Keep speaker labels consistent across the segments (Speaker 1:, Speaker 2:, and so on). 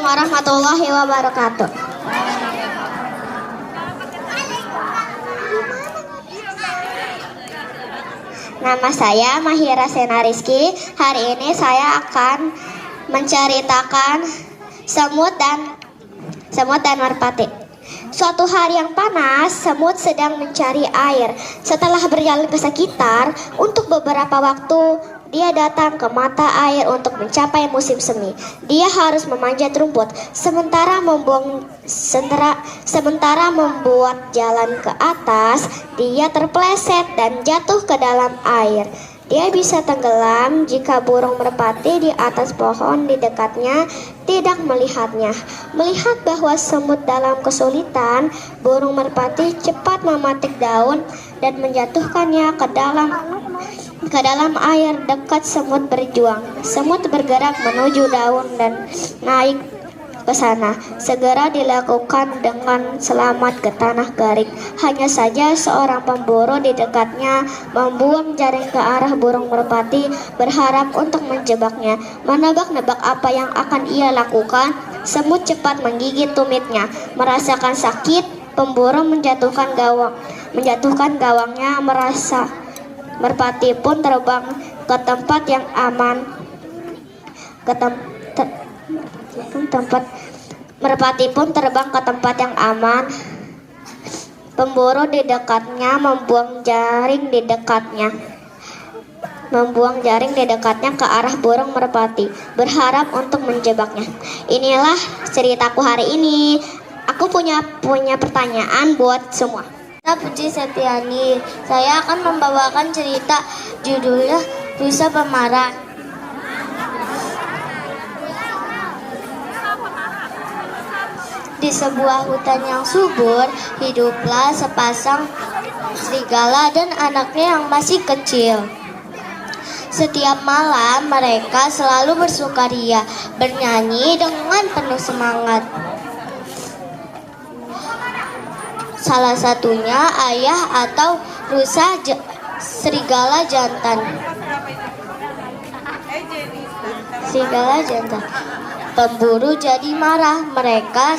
Speaker 1: warahmatullahi wabarakatuh. Nama saya Mahira Sena Rizky. Hari ini saya akan menceritakan semut dan merpati. Suatu hari yang panas, semut sedang mencari air. Setelah berjalan ke sekitar untuk beberapa waktu, dia datang ke mata air untuk mencapai musim semi. Dia harus memanjat rumput, sementara membuat jalan ke atas, dia terpeleset dan jatuh ke dalam air. Dia bisa tenggelam jika burung merpati di atas pohon di dekatnya tidak melihatnya. Melihat bahwa semut dalam kesulitan, burung merpati cepat memetik daun dan menjatuhkannya ke dalam air dekat semut berjuang. Semut bergerak menuju daun dan naik ke sana. Segera dilakukan dengan selamat ke tanah garing. Hanya saja seorang pemburu di dekatnya membuang jaring ke arah burung merpati berharap untuk menjebaknya. Menebak-nebak apa yang akan ia lakukan, semut cepat menggigit tumitnya. Merasakan sakit, pemburu menjatuhkan gawangnya. Merpati pun terbang ke tempat yang aman. Merpati pun terbang ke tempat yang aman. Pemburu di dekatnya membuang jaring di dekatnya ke arah burung merpati, berharap untuk menjebaknya. Inilah ceritaku hari ini. Aku punya pertanyaan buat semua. Saya Puji Setiani. Saya akan membawakan cerita judulnya Rusa Pemarah. Di sebuah hutan yang subur, hiduplah sepasang serigala dan anaknya yang masih kecil. Setiap malam mereka selalu bersukaria, bernyanyi dengan penuh semangat. Salah satunya ayah atau rusa serigala jantan. Pemburu jadi marah. Mereka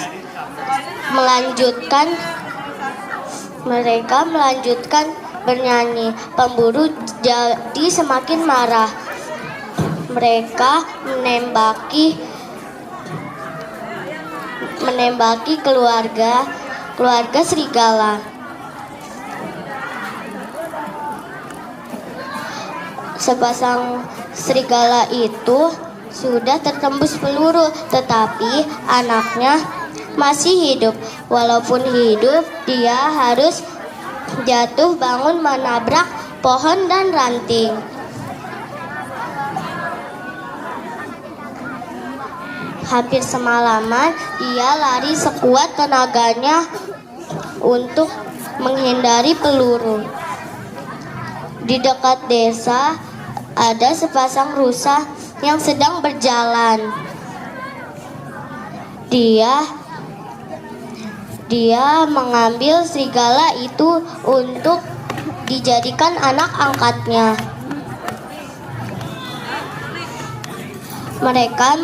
Speaker 1: melanjutkan bernyanyi. Pemburu jadi semakin marah. Mereka menembaki keluarga serigala. Sepasang serigala itu sudah tertembus peluru, tetapi anaknya masih hidup. Walaupun hidup, dia harus jatuh bangun menabrak pohon dan ranting. Hampir semalaman dia lari sekuat tenaganya untuk menghindari peluru. Di dekat desa ada sepasang rusa yang sedang berjalan. Dia mengambil serigala itu untuk dijadikan anak angkatnya. Mereka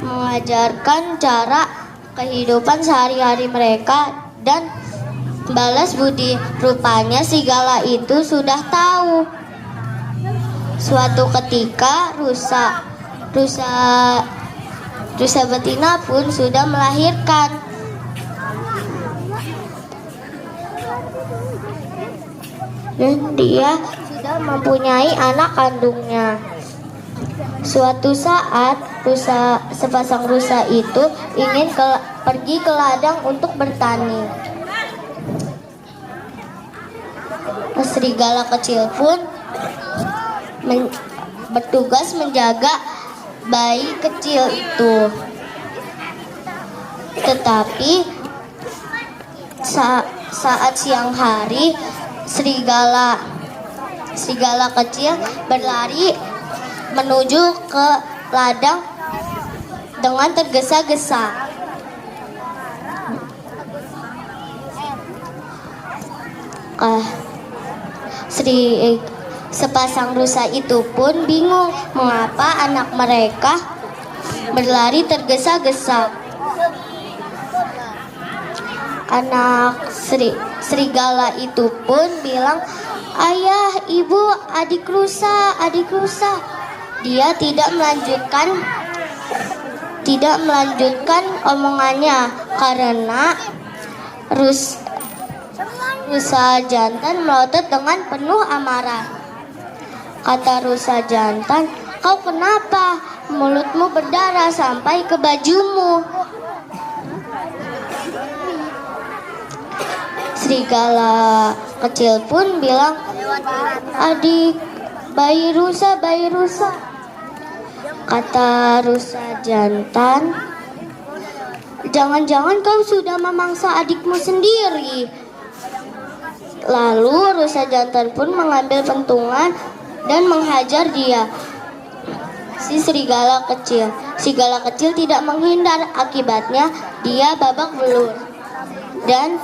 Speaker 1: mengajarkan cara kehidupan sehari-hari mereka dan balas budi. Rupanya serigala itu sudah tahu. Suatu ketika rusa betina pun sudah melahirkan. Dan dia sudah mempunyai anak kandungnya. Suatu saat sepasang rusa itu ingin pergi ke ladang untuk bertani. Serigala kecil pun bertugas menjaga bayi kecil itu. Tetapi saat siang hari, serigala kecil berlari menuju ke ladang dengan tergesa-gesa. Sepasang rusa itu pun bingung mengapa anak mereka berlari tergesa-gesa. Anak serigala itu pun bilang, "Ayah, ibu, adik rusa, adik rusa." Dia tidak melanjutkan omongannya karena rusa jantan melotot dengan penuh amarah. Kata rusa jantan, "Kau kenapa? Mulutmu berdarah sampai ke bajumu." Serigala kecil pun bilang, "Adik, bayi rusa, bayi rusa." Kata rusa jantan, "Jangan-jangan kau sudah memangsa adikmu sendiri." Lalu rusa jantan pun mengambil pentungan dan menghajar dia. Si serigala kecil tidak menghindar, akibatnya dia babak belur. Dan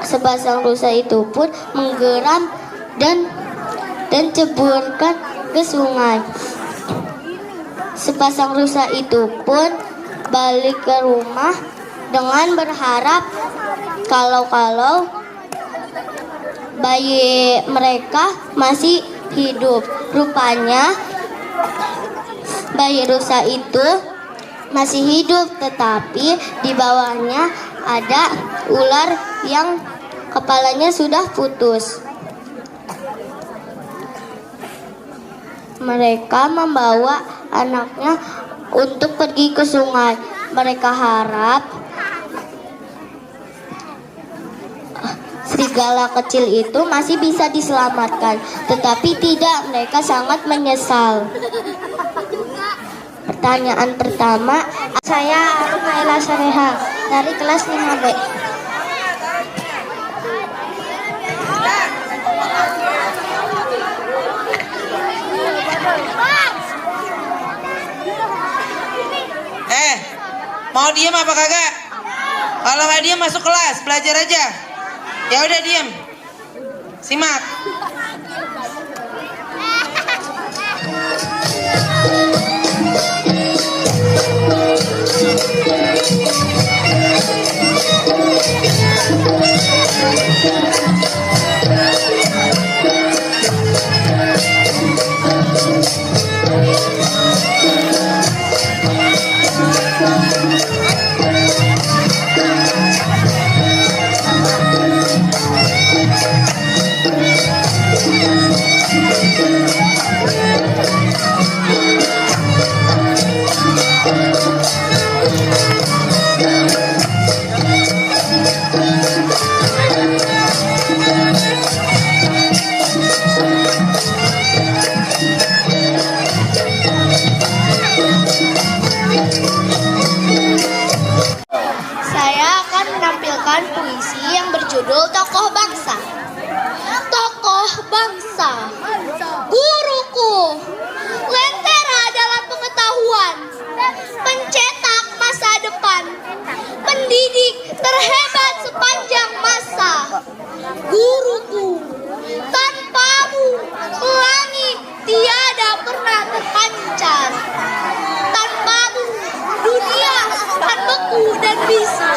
Speaker 1: sepasang rusa itu pun menggeram dan ceburkan ke sungai. Sepasang rusa itu pun balik ke rumah dengan berharap kalau bayi mereka masih hidup. Rupanya bayi rusa itu masih hidup, tetapi di bawahnya ada ular yang kepalanya sudah putus. Mereka membawa anaknya untuk pergi ke sungai. Mereka harap serigala kecil itu masih bisa diselamatkan, tetapi tidak. Mereka sangat menyesal. Pertanyaan pertama, saya Naila Sareha dari kelas 5B.
Speaker 2: Mau diem apa kagak? Kalau nggak diem masuk kelas, belajar aja. Ya udah diem. Simak.
Speaker 1: Puisi yang berjudul Tokoh Bangsa. Tokoh bangsa, guruku, lentera dalam pengetahuan, pencetak masa depan, pendidik terhebat sepanjang masa. Guruku, tanpamu langit tiada pernah terpancar. Tanpamu dunia akan beku dan bisu.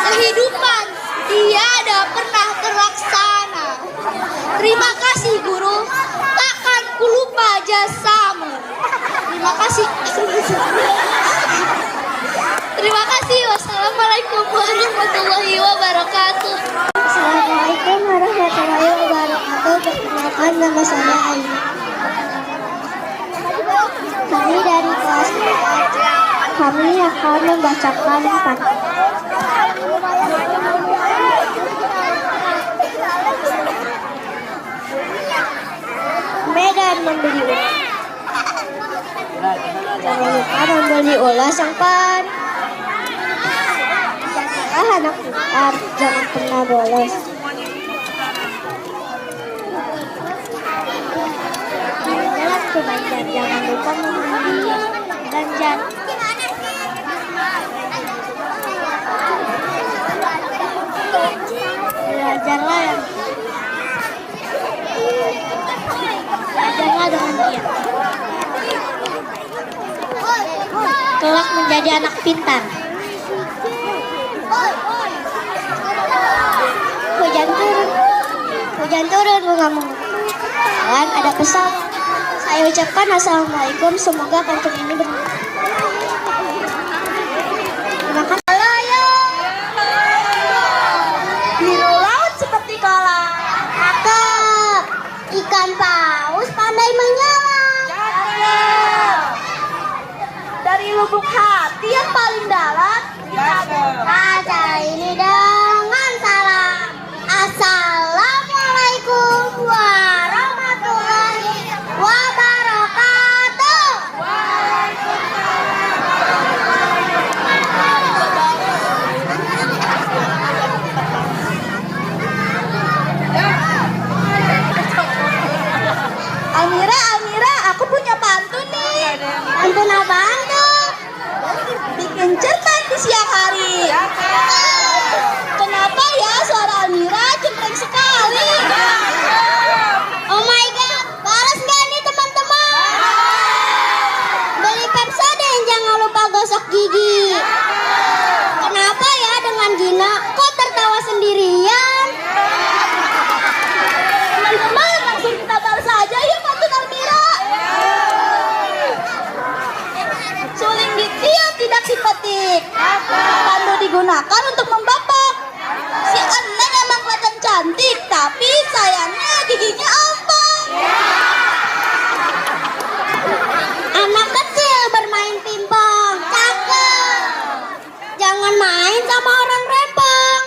Speaker 1: Kehidupan tiada pernah terlaksana. Terima kasih guru, takkan kulupa jasamu. Terima kasih. Terima kasih. Wassalamualaikum warahmatullahi wabarakatuh. Assalamualaikum warahmatullahi wabarakatuh. Perkenalkan, nama saya Ayu. Kami dari kelas 4. Kami akan membacakan pantun. Medan membeli ulas. Jangan lupa membeli ulas yang pan. Jadilah anak pintar, jangan pernah bolos. Jalan ke Banjar, jangan lupa membeli ganjar. Belajarlah dengan giat. kelak menjadi anak pintar. Hujan turun bunga-bunga. Dan ada pesan. Saya ucapkan assalamualaikum. Semoga pantun ini bermanfaat. Terima kasih.
Speaker 3: Biru laut seperti kolam.
Speaker 1: Cakep. Ikan paus pandai menyelam.
Speaker 3: Dari lubuk hati yang paling dalam kita
Speaker 1: Baca ini dengan salam. Assalamualaikum warahmatullahi wabarakatuh.
Speaker 3: Almira, aku punya pantun nih.
Speaker 1: Pantun apaan tuh?
Speaker 3: Bikin cermat di siang hari. Kenapa ya suara Almira cempreng sekali?
Speaker 1: Oh my god, balas nggak nih teman-teman? Beli Pepsodent, jangan lupa gosok gigi. Kenapa ya dengan Gina kok tertawa sendirian?
Speaker 3: Teman-teman, langsung kita balas aja yuk pantun Almira. Suling di tiang tidak simpatik. Pandu digunakan untuk membapok. Si Eneng emang kelihatan cantik, tapi sayangnya giginya ompong.
Speaker 1: Anak kecil bermain pingpong, cakep. Jangan main sama orang rempong.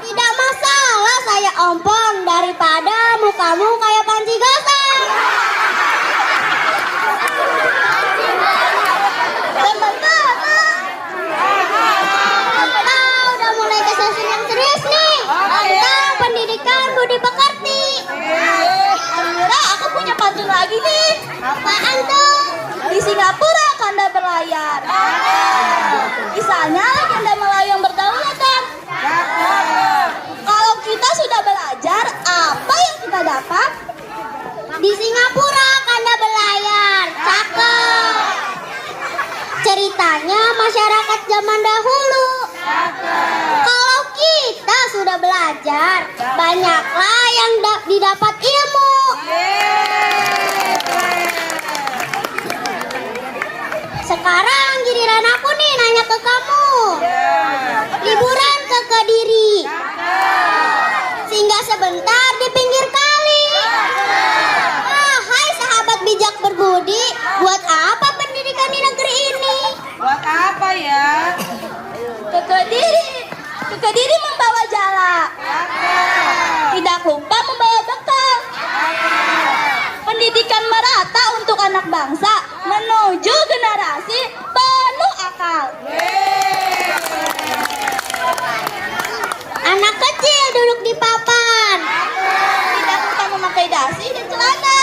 Speaker 1: Tidak masalah saya ompong daripada mukamu kayak panci gosong.
Speaker 3: Teman-teman,
Speaker 1: Udah mulai ke sesi yang serius nih. Tentang pendidikan budi pekerti.
Speaker 3: Almira, aku punya pantun lagi nih.
Speaker 1: Apaan tuh?
Speaker 3: Di Singapura kanda berlayar. Kisahnya legenda Melayu yang berdaulatan. Kalau kita sudah belajar, apa yang kita dapat?
Speaker 1: Di Singapura kanda berlayar. Cakep. Ceritanya masyarakat zaman dahulu. Kalau kita sudah belajar, banyaklah yang didapat ilmu. Sekarang giliran aku nih nanya ke kamu. Liburan ke Kediri. Singgah sebentar di pinggir kali. Hai sahabat bijak berbudi, buat apa pendidikan di negeri ini?
Speaker 2: Buat apa ya?
Speaker 3: Ke Kediri membawa jala. Tidak lupa membawa bekal. Pendidikan merata untuk anak bangsa menuju generasi penuh akal.
Speaker 1: Anak kecil duduk di papan.
Speaker 3: Tidak lupa memakai dasi dan celana.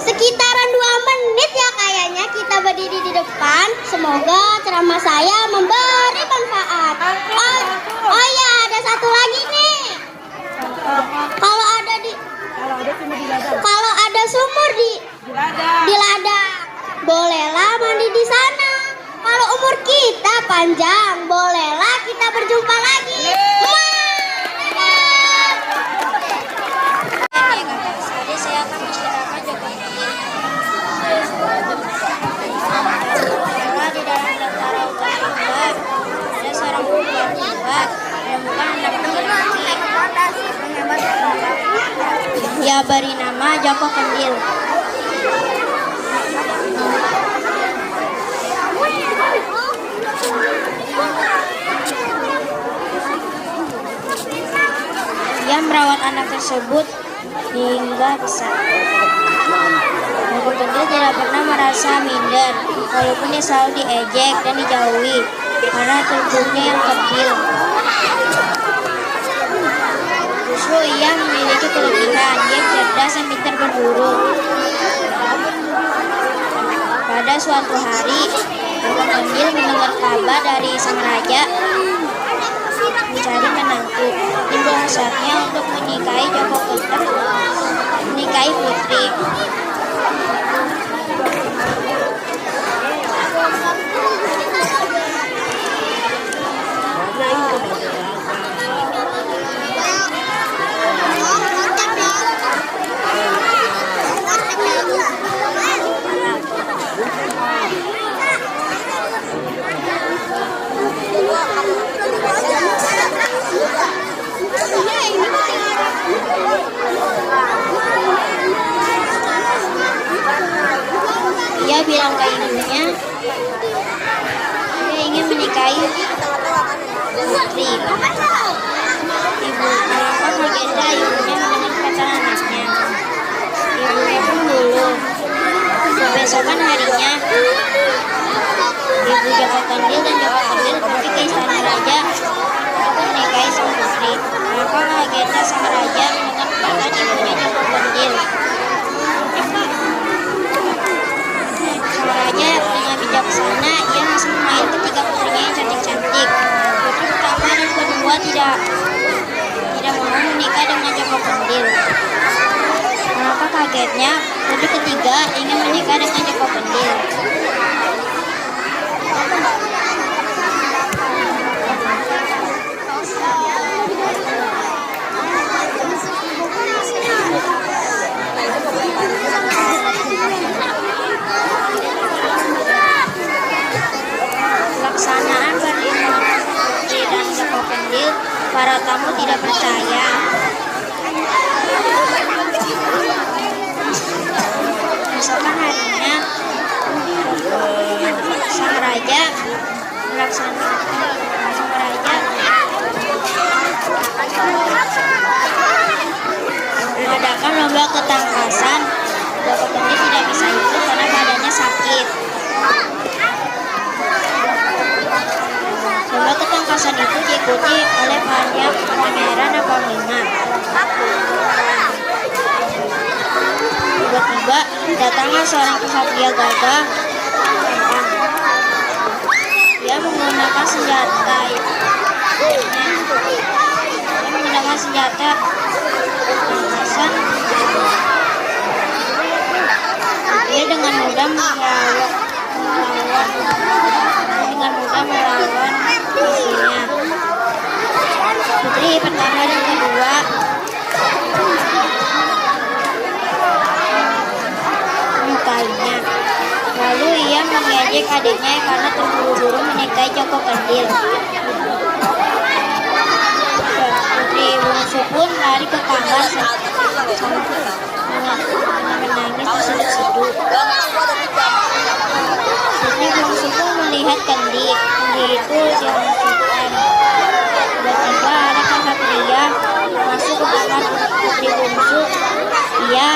Speaker 1: Sekitaran 2 menit ya kayaknya kita berdiri di depan. Semoga ceramah saya memberi manfaat. Oh ya, ada satu lagi nih. Kalau ada sumur di ladang, bolehlah mandi di sana. Kalau umur kita panjang, bolehlah kita berjumpa lagi. Saya akan menceritakan Jokowi. Di dalam tentara Utara ada seorang perempuan tua menemukan anak laki-laki. Ia beri nama Joko Kendil. Ia merawat anak tersebut hingga besar. Joko Kendil tidak pernah merasa minder, walaupun dia selalu diejek dan dijauhi karena tubuhnya yang kecil. Justru ia memiliki kelebihan, dia cerdas dan pintar berburu. Pada suatu hari, Joko Kendil mendengar kabar dari sang raja mencari menantu. Timbul hasratnya untuk menikahi putri.
Speaker 4: ingin menikahi putri. Maka kagetnya ibunya mendengar kata anaknya. Ibunya pun dulu. Kebesokan harinya, ibu Joko Kendil dan Joko Kendil pergi ke istana raja untuk menikahi sang putri. Maka kagetnya sang raja mendengar perkataan ibunya Joko Kendil. Sang raja dengan bijaksana, ia langsung memanggil ketiga putrinya yang cantik-cantik. Putri pertama dan kedua tidak mau menikah dengan Joko Kendil. Maka kagetnya, putri ketiga ingin menikah dengan Joko Kendil. Pelaksanaan pernikahan putri dan Joko Kendil, para tamu tidak percaya. Besokan harinya, sang raja mengadakan lomba ketangkasan. Joko Kendil tidak bisa ikut karena badannya sakit. Lomba ketangkasan itu diikuti oleh banyak pangeran dan panglima. Tiba-tiba datanglah seorang ksatria gagah. Dia menggunakan senjata. Ketangkasan. Dia dengan mudah melawan musuhnya. Putri pertama dan kedua menyukainya. Lalu ia mengejek adiknya karena terburu-buru menikahi Joko Kendil. Putri bungsu pun lari ke kamar menangis terseduh-seduh. Putri bungsu pun melihat Kendil itu dihancurkan. Tiba-tiba ada ksatria masuk ke kamar putri bungsu. Ia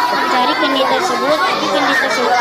Speaker 4: mencari Kendil tersebut, tapi Kendil tersebut